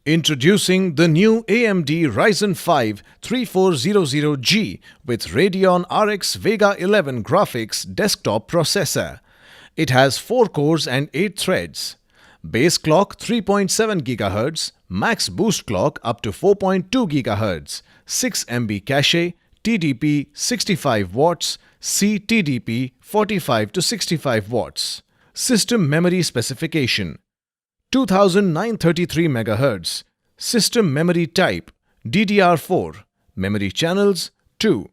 Introducing the new AMD Ryzen 5 3400G with Radeon RX Vega 11 graphics desktop processor. It has 4 cores and 8 threads. Base clock 3.7 GHz, max boost clock up to 4.2 GHz, 6 MB cache, TDP 65 watts, CTDP 45 to 65 watts. System memory specification: 2933 MHz. System memory type DDR4. Memory channels 2.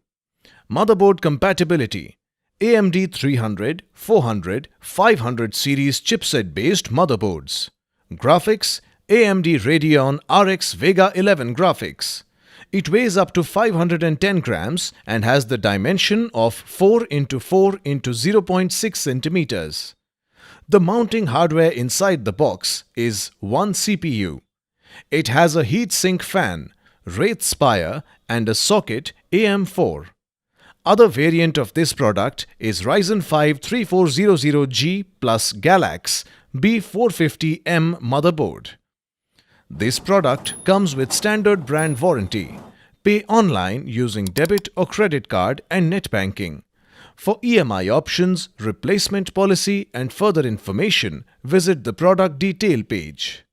Motherboard compatibility: AMD 300, 400, 500 series chipset based motherboards. Graphics: AMD Radeon RX Vega 11 graphics. It weighs up to 510 grams and has the dimension of 4 x 4 x 0.6 centimeters. The mounting hardware inside the box is one CPU. It has a heatsink fan, Wraith Spire and a socket AM4. Other variant of this product is Ryzen 5 3400G plus Galax B450M motherboard. This product comes with standard brand warranty. Pay online using debit or credit card and net banking. For EMI options, replacement policy and further information, visit the product detail page.